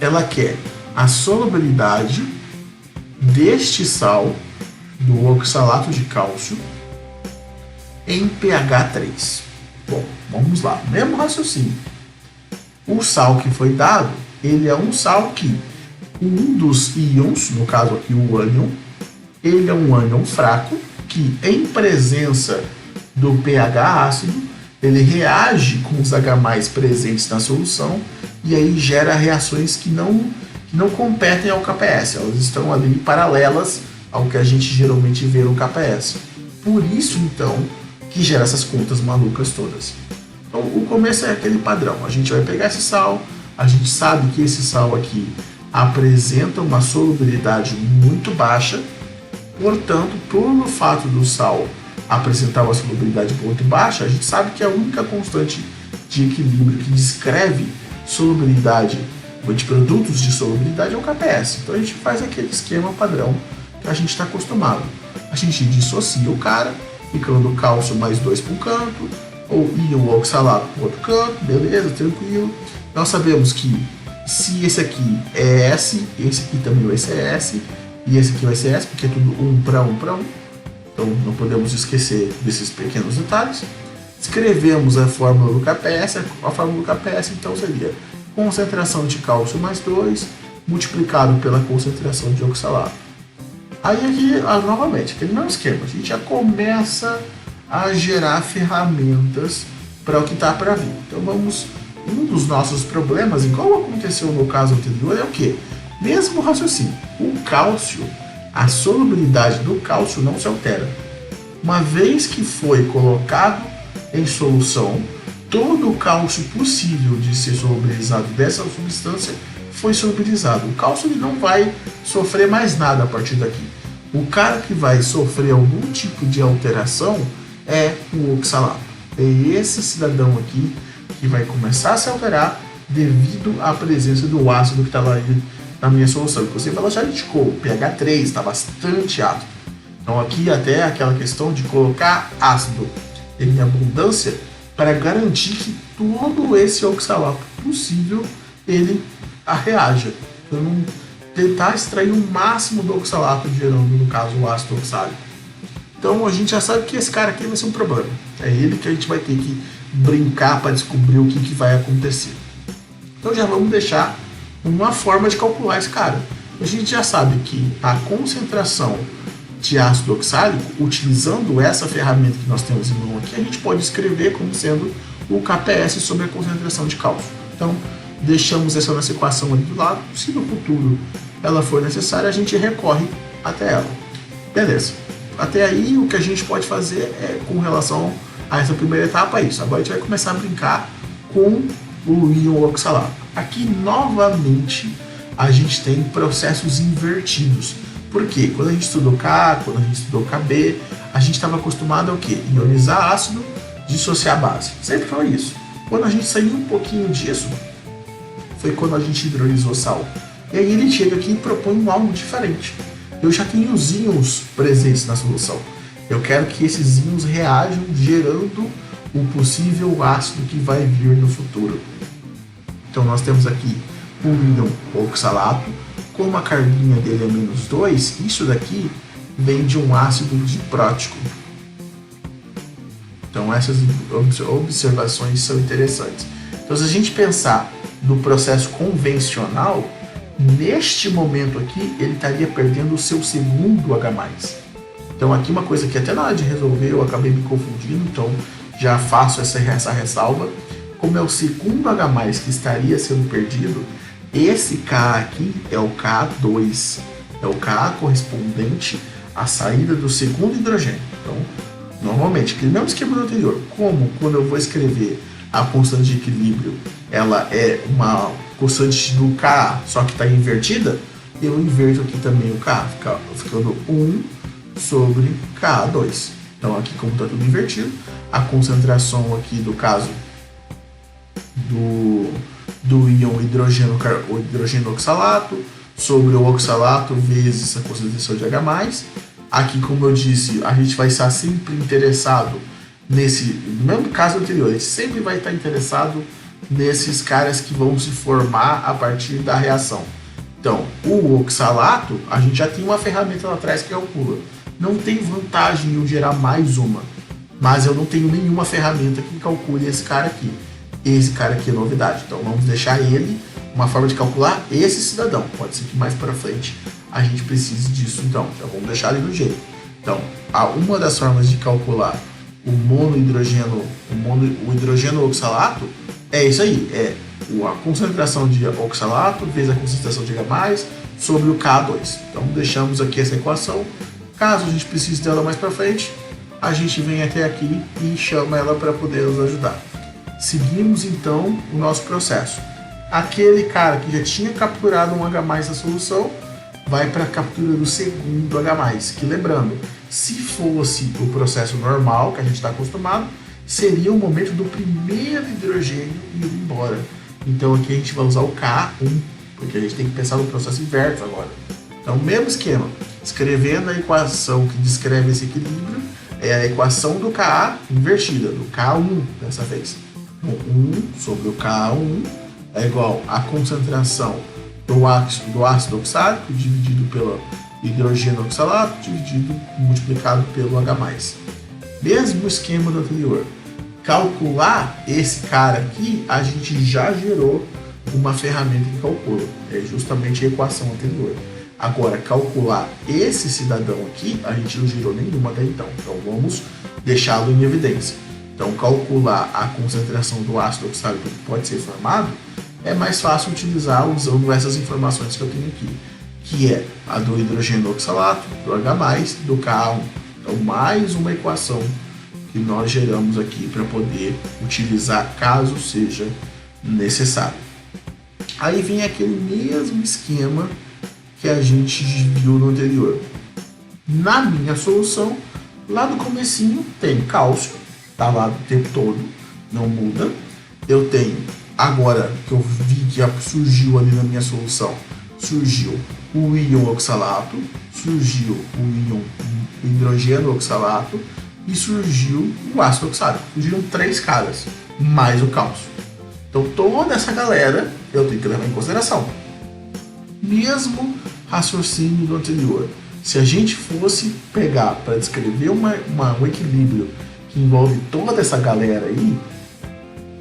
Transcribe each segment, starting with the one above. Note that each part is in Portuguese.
ela quer a solubilidade deste sal, do oxalato de cálcio, em pH 3. Bom, vamos lá, mesmo raciocínio. O sal que foi dado, ele é um sal que um dos íons, no caso aqui o ânion, ele é um ânion fraco, que em presença do pH ácido, ele reage com os H+ presentes na solução e aí gera reações que não competem ao KPS, elas estão ali paralelas ao que a gente geralmente vê no KPS. Por isso, então, que gera essas contas malucas todas. Então, o começo é aquele padrão. A gente vai pegar esse sal, a gente sabe que esse sal aqui apresenta uma solubilidade muito baixa, portanto, pelo fato do sal apresentar uma solubilidade muito baixa, a gente sabe que a única constante de equilíbrio que descreve solubilidade de produtos de solubilidade é o KPS. Então a gente faz aquele esquema padrão que a gente está acostumado. A gente dissocia o cara, ficando o cálcio mais 2 para um canto, ou íon oxalato para o outro canto, beleza, tranquilo. Nós sabemos que se esse aqui é S, esse aqui também vai ser S, e esse aqui vai ser S, porque é tudo 1 para 1 para 1. Então não podemos esquecer desses pequenos detalhes. Escrevemos a fórmula do KPS, a fórmula do KPS então seria concentração de cálcio mais 2, multiplicado pela concentração de oxalato. Aí aqui, novamente, aquele mesmo esquema, a gente já começa a gerar ferramentas para o que está para vir. Então vamos, um dos nossos problemas, igual aconteceu no caso anterior, é o que? Mesmo raciocínio, o cálcio, a solubilidade do cálcio não se altera. Uma vez que foi colocado em solução, todo o cálcio possível de ser solubilizado dessa substância foi solubilizado. O cálcio ele não vai sofrer mais nada a partir daqui. O cara que vai sofrer algum tipo de alteração é o oxalato. É esse cidadão aqui que vai começar a se alterar devido à presença do ácido que estava aí na minha solução. Inclusive ela já indicou, o pH 3 está bastante ácido. Então aqui até aquela questão de colocar ácido em abundância para garantir que todo esse oxalato possível ele reaja. Então tentar extrair o máximo do oxalato, gerando no caso o ácido oxálico. Então a gente já sabe que esse cara aqui vai ser um problema. É ele que a gente vai ter que brincar para descobrir o que vai acontecer. Então já vamos deixar uma forma de calcular esse cara. A gente já sabe que a concentração de ácido oxálico, utilizando essa ferramenta que nós temos em mão aqui, a gente pode escrever como sendo o KPS sobre a concentração de cálcio. Então, deixamos essa nossa equação ali do lado. Se no futuro ela for necessária, a gente recorre até ela. Beleza. Até aí, o que a gente pode fazer é, com relação a essa primeira etapa, é isso. Agora a gente vai começar a brincar com o íon oxalato. Aqui, novamente, a gente tem processos invertidos. Por quê? Quando a gente estudou K, quando a gente estudou KB, a gente estava acostumado ao quê? Ionizar ácido, dissociar base. Sempre foi isso. Quando a gente saiu um pouquinho disso, foi quando a gente hidrolisou sal. E aí ele chega aqui e propõe algo diferente. Eu já tenho os íons presentes na solução. Eu quero que esses íons reajam gerando o possível ácido que vai vir no futuro. Então nós temos aqui o íon oxalato, como a carguinha dele é -2, isso daqui vem de um ácido diprótico. Então essas observações são interessantes. Então se a gente pensar no processo convencional, neste momento aqui ele estaria perdendo o seu segundo H+. Então aqui uma coisa que até na hora de resolver eu acabei me confundindo, então já faço essa ressalva. Como é o segundo H+ que estaria sendo perdido, esse Ka aqui é o Ka2, é o Ka correspondente à saída do segundo hidrogênio. Então, normalmente, aquele mesmo esquema do anterior, como quando eu vou escrever a constante de equilíbrio, ela é uma constante do Ka, só que está invertida, eu inverto aqui também o Ka, ficando 1 sobre Ka2. Então aqui, como está tudo invertido, a concentração aqui do caso do íon hidrogênio oxalato sobre o oxalato vezes a concentração de H+. Aqui, como eu disse, a gente vai estar sempre interessado no mesmo caso anterior, a gente sempre vai estar interessado nesses caras que vão se formar a partir da reação. Então, o oxalato, a gente já tem uma ferramenta lá atrás que calcula. Não tem vantagem em eu gerar mais uma, mas eu não tenho nenhuma ferramenta que calcule esse cara aqui. Esse cara aqui é novidade, então vamos deixar ele uma forma de calcular esse cidadão. Pode ser que mais para frente a gente precise disso, então vamos deixar ele do jeito. Então, uma das formas de calcular o hidrogênio oxalato é isso aí, é a concentração de oxalato vezes a concentração de H+, sobre o K2. Então deixamos aqui essa equação. Caso a gente precise dela mais para frente, a gente vem até aqui e chama ela para poder nos ajudar. Seguimos então o nosso processo. Aquele cara que já tinha capturado um H+ na solução vai para a captura do segundo H+, que lembrando, se fosse o processo normal que a gente está acostumado, seria o momento do primeiro hidrogênio ir embora. Então aqui a gente vai usar o K1, porque a gente tem que pensar no processo inverso agora. Então, mesmo esquema, escrevendo a equação que descreve esse equilíbrio, é a equação do Ka invertida, do K1 dessa vez. Então, 1 sobre o K1 é igual à concentração do ácido oxálico dividido pelo hidrogênio oxalato multiplicado pelo H+. Mesmo esquema do anterior. Calcular esse cara aqui, a gente já gerou uma ferramenta que calcula. É justamente a equação anterior. Agora, calcular esse cidadão aqui, a gente não gerou nenhuma até então. Então, vamos deixá-lo em evidência. Então, calcular a concentração do ácido oxálico que pode ser formado é mais fácil utilizar usando essas informações que eu tenho aqui, que é a do hidrogênio oxalato, do H+, do K1. Então, mais uma equação que nós geramos aqui para poder utilizar caso seja necessário. Aí vem aquele mesmo esquema que a gente viu no anterior. Na minha solução, lá no comecinho tem cálcio, tá lá o tempo todo, não muda. Eu tenho, agora que eu vi que surgiu ali na minha solução, surgiu o íon oxalato, surgiu o hidrogênio oxalato e surgiu o ácido oxálico. Surgiram 3 caras, mais o cálcio. Então toda essa galera eu tenho que levar em consideração. Mesmo raciocínio do anterior. Se a gente fosse pegar para descrever um equilíbrio que envolve toda essa galera aí,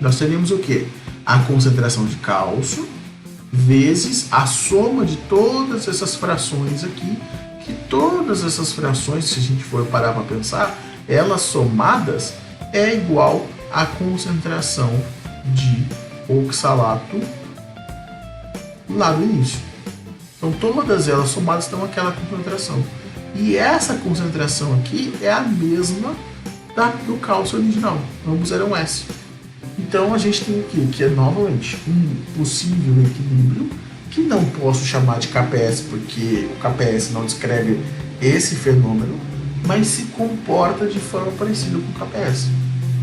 nós teríamos o quê? A concentração de cálcio vezes a soma de todas essas frações aqui, que todas essas frações, se a gente for parar para pensar, elas somadas é igual à concentração de oxalato lá do início. Então todas elas somadas dão aquela concentração. E essa concentração aqui é a mesma do cálcio original. Ambos eram S. Então a gente tem aqui, que é novamente um possível equilíbrio, que não posso chamar de KPS, porque o KPS não descreve esse fenômeno, mas se comporta de forma parecida com o KPS.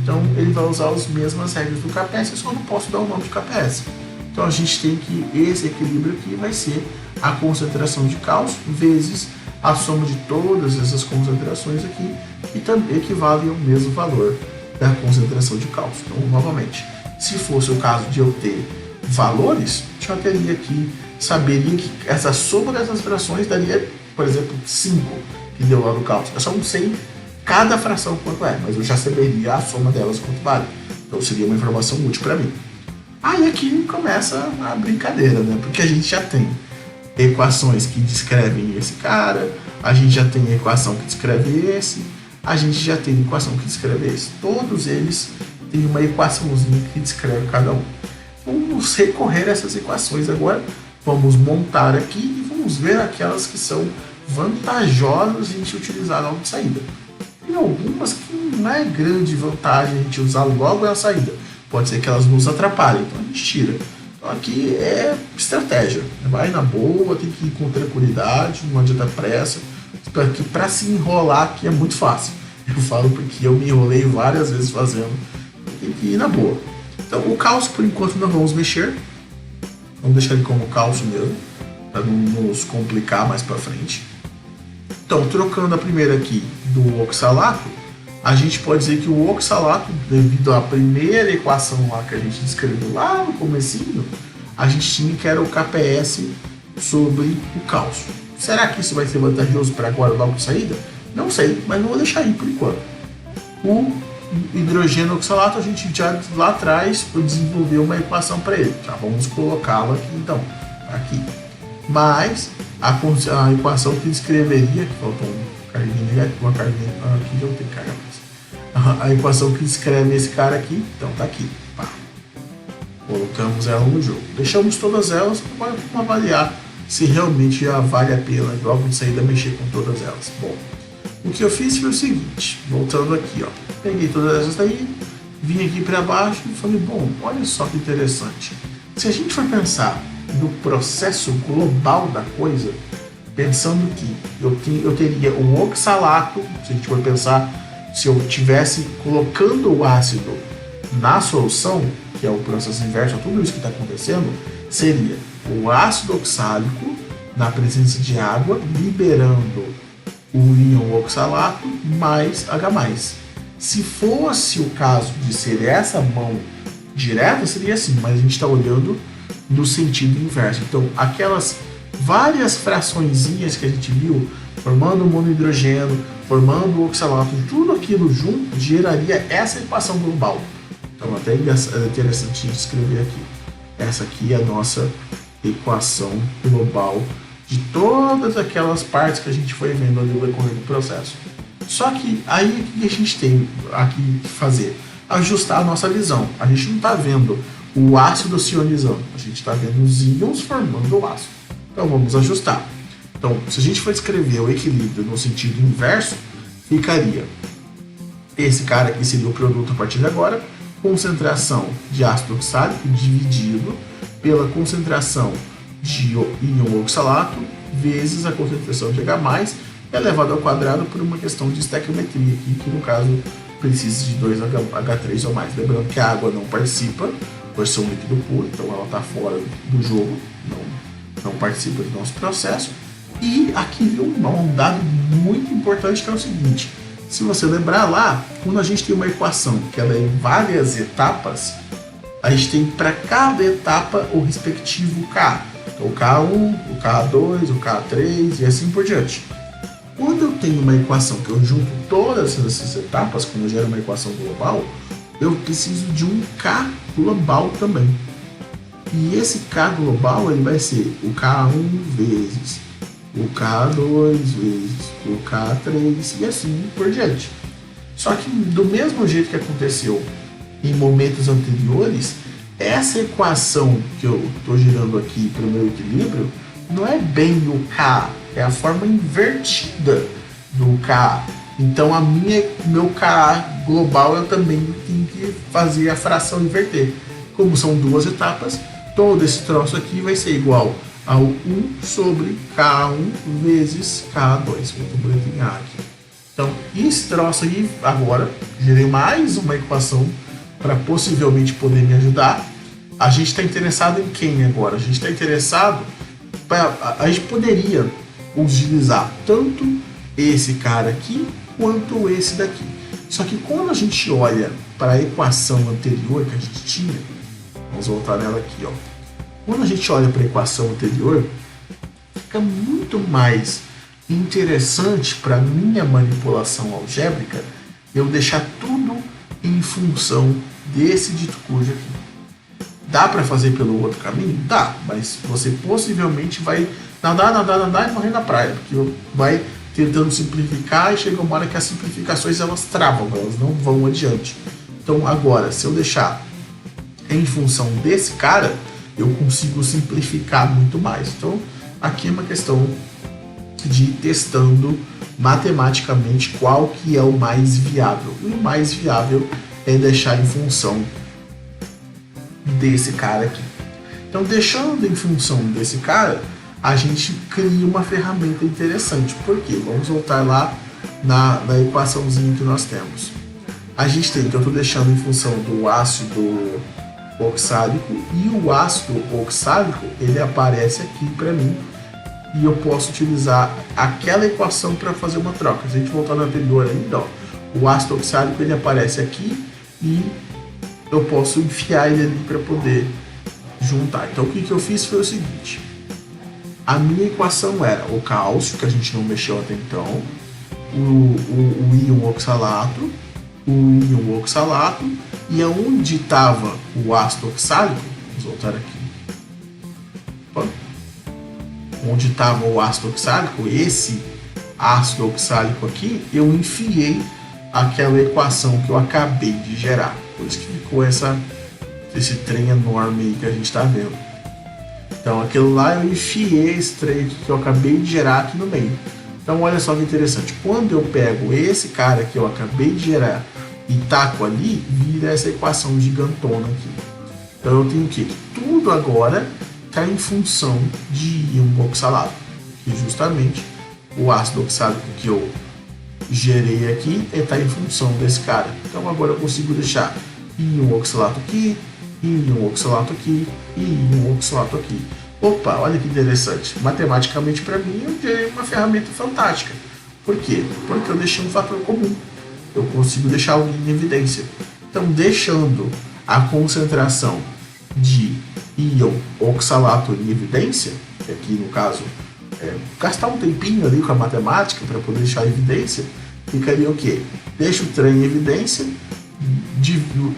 Então ele vai usar as mesmas regras do KPS, eu só não posso dar o nome de KPS. Então a gente tem que esse equilíbrio aqui vai ser a concentração de cálcio vezes a soma de todas essas concentrações aqui, que também equivalem ao mesmo valor da concentração de cálcio. Então, novamente, se fosse o caso de eu ter valores, eu teria que saberia que essa soma dessas frações daria, por exemplo, 5 que deu lá no cálcio. Eu só não sei cada fração quanto é, mas eu já saberia a soma delas quanto vale. Então seria uma informação útil para mim. Aí aqui começa a brincadeira, né? Porque a gente já tem equações que descrevem esse cara, a gente já tem a equação que descreve esse, a gente já tem a equação que descreve esse. Todos eles têm uma equaçãozinha que descreve cada um. Vamos recorrer a essas equações agora, vamos montar aqui e vamos ver aquelas que são vantajosas a gente utilizar logo de saída. Tem algumas que não é grande vantagem a gente usar logo na saída. Pode ser que elas nos atrapalhem, então a gente tira. Então aqui é estratégia. Vai na boa, tem que ir com tranquilidade, não adianta pressa. Para se enrolar aqui é muito fácil. Eu falo porque eu me enrolei várias vezes fazendo. Tem que ir na boa. Então o cálcio por enquanto não vamos mexer. Vamos deixar ele como cálcio mesmo, para não nos complicar mais para frente. Então, trocando a primeira aqui do oxalato, a gente pode dizer que o oxalato, devido à primeira equação lá que a gente descreveu lá no comecinho, a gente tinha que era o KPS sobre o cálcio. Será que isso vai ser vantajoso para agora logo de saída? Não sei, mas não vou deixar aí por enquanto. O hidrogênio oxalato, a gente já lá atrás desenvolveu uma equação para ele. Já vamos colocá-la aqui então, aqui. Mas a equação que descreveria, que faltou uma carguinha, aqui já não tem carga mais. A equação que descreve esse cara aqui, então tá aqui. Pá. Colocamos ela no jogo. Deixamos todas elas para avaliar se realmente já vale a pena logo de saída mexer com todas elas. Bom, o que eu fiz foi o seguinte, voltando aqui, ó, peguei todas essas daí, vim aqui para baixo e falei, bom, olha só que interessante. Se a gente for pensar no processo global da coisa, pensando que eu teria um oxalato, se a gente for pensar, se eu tivesse colocando o ácido na solução, que é o processo inverso a tudo isso que está acontecendo, seria o ácido oxálico na presença de água, liberando o íon oxalato mais H+. Se fosse o caso de ser essa mão direta, seria assim, mas a gente está olhando no sentido inverso. Então, aquelas várias fraçõezinhas que a gente viu, formando o monohidrogênio, formando o oxalato, tudo aquilo junto geraria essa equação global. Então, até é interessante escrever aqui. Essa aqui é a nossa equação global de todas aquelas partes que a gente foi vendo ali no decorrer do processo. Só que aí o que a gente tem aqui que fazer? Ajustar a nossa visão. A gente não está vendo o ácido se ionizando, a gente está vendo os íons formando o ácido. Então vamos ajustar. Então, se a gente for escrever o equilíbrio no sentido inverso, ficaria esse cara aqui seria o produto a partir de agora, concentração de ácido oxálico dividido pela concentração de íon oxalato vezes a concentração de H+, elevado ao quadrado por uma questão de estequiometria aqui, que no caso precisa de 2H3 ou mais. Lembrando que a água não participa, por ser um líquido puro, então ela está fora do jogo, não participa do nosso processo. E aqui viu um dado muito importante, que é o seguinte: se você lembrar lá, quando a gente tem uma equação que ela é em várias etapas, a gente tem para cada etapa o respectivo K. Então, o K1, o K2, o K3 e assim por diante. Quando eu tenho uma equação que eu junto todas essas etapas, quando eu gero uma equação global, eu preciso de um K global também. E esse K global ele vai ser o K1 vezes o K2 vezes o K3 e assim por diante. Só que do mesmo jeito que aconteceu em momentos anteriores, essa equação que eu estou girando aqui para o meu equilíbrio não é bem o K, é a forma invertida do K. Então meu K global eu também tenho que fazer a fração inverter. Como são duas etapas, todo esse troço aqui vai ser igual ao 1 sobre K1 vezes K2. Muito bonitinho aqui. Então, esse troço aí, agora, gerei mais uma equação para possivelmente poder me ajudar. A gente está interessado em quem agora? A gente está interessado... A gente poderia utilizar tanto esse cara aqui quanto esse daqui. Só que quando a gente olha para a equação anterior que a gente tinha, vamos voltar nela aqui, ó. Quando a gente olha para a equação anterior, fica muito mais interessante para minha manipulação algébrica eu deixar tudo em função desse dito cujo aqui. Dá para fazer pelo outro caminho? Dá, mas você possivelmente vai nadar e morrer na praia, porque vai tentando simplificar e chega uma hora que as simplificações elas travam, elas não vão adiante. Então agora, se eu deixar em função desse cara, eu consigo simplificar muito mais. Então aqui é uma questão de ir testando matematicamente qual que é o mais viável. E o mais viável é deixar em função desse cara aqui. Então, deixando em função desse cara, a gente cria uma ferramenta interessante. Por quê? Vamos voltar lá na equaçãozinha que nós temos. A gente tem que eu estou deixando em função do ácido oxálico, e o ácido oxálico ele aparece aqui para mim, e eu posso utilizar aquela equação para fazer uma troca. Se a gente voltar no anterior ainda, ó, O ácido oxálico ele aparece aqui e eu posso enfiar ele ali para poder juntar. Então o que eu fiz foi o seguinte: a minha equação era o cálcio, que a gente não mexeu até então, o íon oxalato, o íon oxalato, e aonde estava o ácido oxálico, vamos voltar aqui. Opa. Onde estava o ácido oxálico, esse ácido oxálico aqui, eu enfiei aquela equação que eu acabei de gerar. Por isso que ficou esse trem enorme aí que a gente está vendo. Então aquilo lá eu enfiei esse trem aqui que eu acabei de gerar aqui no meio. Então olha só que interessante. Quando eu pego esse cara que eu acabei de gerar e taco ali, vira essa equação gigantona aqui. Então eu tenho que tudo agora está em função de íon oxalato, que justamente o ácido oxálico que eu gerei aqui está em função desse cara. Então agora eu consigo deixar íon oxalato aqui, íon oxalato aqui e íon oxalato aqui. Opa, olha que interessante. Matematicamente, para mim, eu gerei uma ferramenta fantástica. Por quê? Porque eu deixei um fator comum. Eu consigo deixar alguém em evidência. Então, deixando a concentração de íon oxalato em evidência, que aqui no caso gastar um tempinho ali com a matemática para poder deixar em evidência, ficaria o quê? Deixa o trem em evidência,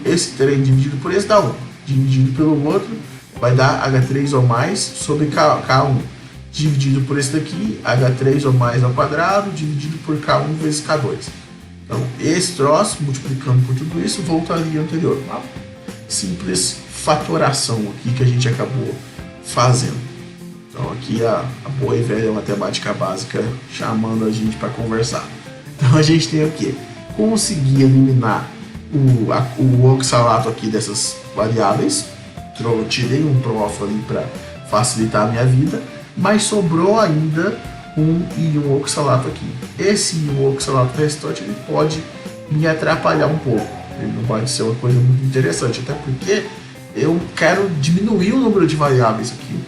esse trem dividido por esse dá 1, dividido pelo outro vai dar H3 ou mais sobre K1, dividido por esse daqui, H3 ou mais ao quadrado, dividido por K1 vezes K2. Então, esse troço, multiplicando por tudo isso, voltaria ao anterior. Uma simples fatoração aqui que a gente acabou fazendo. Então, aqui a boa e velha matemática básica chamando a gente para conversar. Então, a gente tem o quê? Conseguir eliminar o oxalato aqui dessas variáveis. Eu tirei um troço ali para facilitar a minha vida, mas sobrou ainda um íon oxalato aqui. Esse íon oxalato restante ele pode me atrapalhar um pouco. Ele não pode ser uma coisa muito interessante, até porque eu quero diminuir o número de variáveis aqui.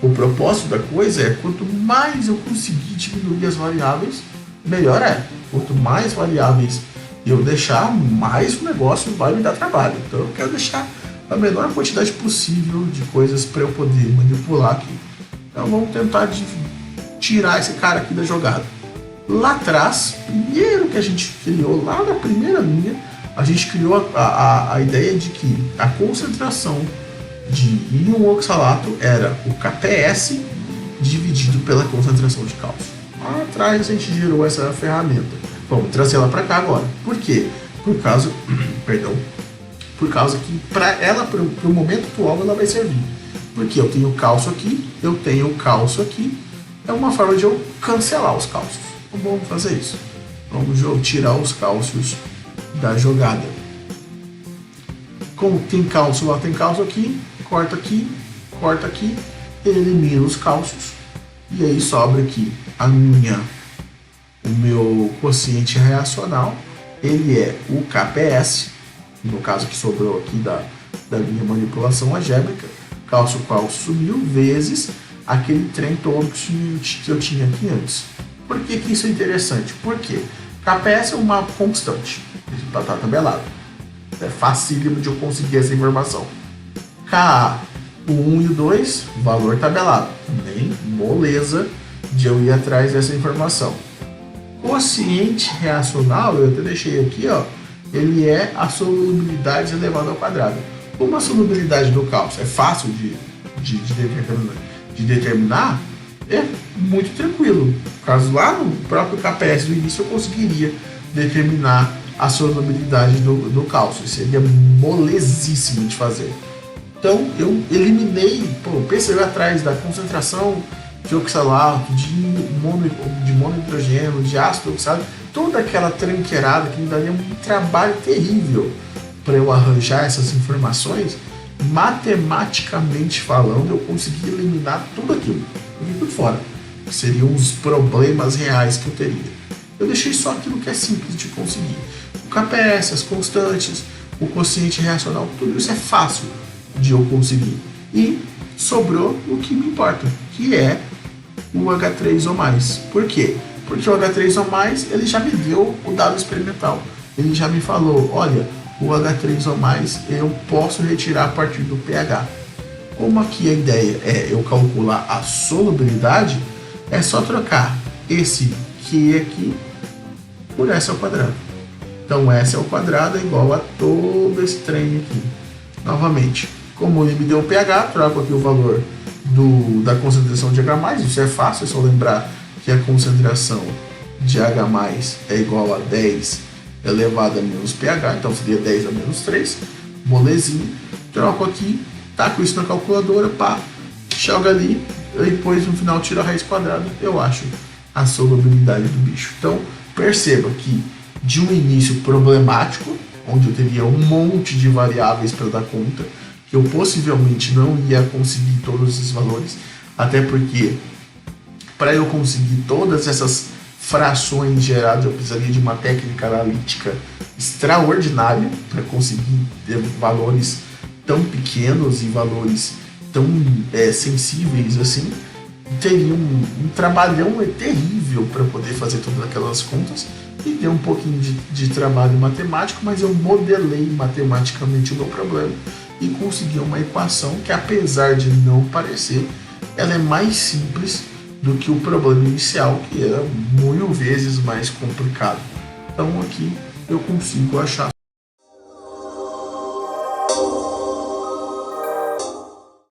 O propósito da coisa é quanto mais eu conseguir diminuir as variáveis, melhor é. Quanto mais variáveis eu deixar, mais o negócio vai me dar trabalho. Então eu quero deixar a menor quantidade possível de coisas para eu poder manipular aqui. Então vamos tentar tirar esse cara aqui da jogada. Lá atrás, primeiro que a gente criou, lá na primeira linha, a gente criou a ideia de que a concentração de íon oxalato era o KPS dividido pela concentração de cálcio. Lá atrás a gente gerou essa ferramenta. Vamos trazer ela para cá agora. Por quê? Por causa que para o momento atual ela vai servir. Porque eu tenho cálcio aqui, eu tenho cálcio aqui. É uma forma de eu cancelar os cálcios. Então vamos fazer isso. Vamos tirar os cálcios da jogada. Como tem cálcio lá, tem cálcio aqui, corta aqui, elimina os cálcios. E aí sobra aqui o meu quociente reacional, ele é o KPS, no caso que sobrou aqui da minha manipulação algébrica, cálcio sumiu, vezes aquele trem todo que eu tinha aqui antes. Por que isso é interessante? Porque KPS é uma constante, está tabelado. É facílimo de eu conseguir essa informação. Ka, o 1 e o 2, valor tabelado. Também moleza de eu ir atrás dessa informação. Quociente reacional, eu até deixei aqui, ó, ele é a solubilidade elevada ao quadrado. Como a solubilidade do cálcio é fácil de determinar, é muito tranquilo. No caso, lá no próprio KPS do início, eu conseguiria determinar a solubilidade do cálcio. Seria molezíssimo de fazer. Então, eu eliminei, pensei atrás da concentração de oxalato, de monohidrogênio, de ácido oxalato, toda aquela tranqueirada que me daria um trabalho terrível para eu arranjar essas informações. Matematicamente falando, eu consegui eliminar tudo aquilo, tudo fora. Seriam os problemas reais que eu teria. Eu deixei só aquilo que é simples de conseguir. O KPS, as constantes, o quociente reacional, tudo isso é fácil de eu conseguir. E sobrou o que me importa, que é o H3 ou mais. Por quê? Porque o H3 ou mais ele já me deu o dado experimental. ele já me falou, olha, o H3 ou mais eu posso retirar a partir do pH. Como aqui a ideia é eu calcular a solubilidade, é só trocar esse Q aqui por S ao quadrado. Então S ao quadrado é igual a todo esse trem aqui. Novamente, como ele me deu o pH, troco aqui o valor da concentração de H+, isso é fácil, é só lembrar que a concentração de H+ é igual a 10 elevado a menos pH, então seria 10 a menos 3, molezinha, troco aqui, taco isso na calculadora, pá, joga ali, e depois no final tiro a raiz quadrada, eu acho a solubilidade do bicho. Então perceba que de um início problemático, onde eu teria um monte de variáveis para dar conta, que eu possivelmente não ia conseguir todos esses valores, até porque para eu conseguir todas essas frações geradas, eu precisaria de uma técnica analítica extraordinária para conseguir ter valores tão pequenos e valores tão sensíveis assim. Teria um trabalhão terrível para poder fazer todas aquelas contas e deu um pouquinho de trabalho matemático, mas eu modelei matematicamente o meu problema e consegui uma equação que, apesar de não parecer, ela é mais simples do que o problema inicial, que era 1000 vezes mais complicado. Então aqui eu consigo achar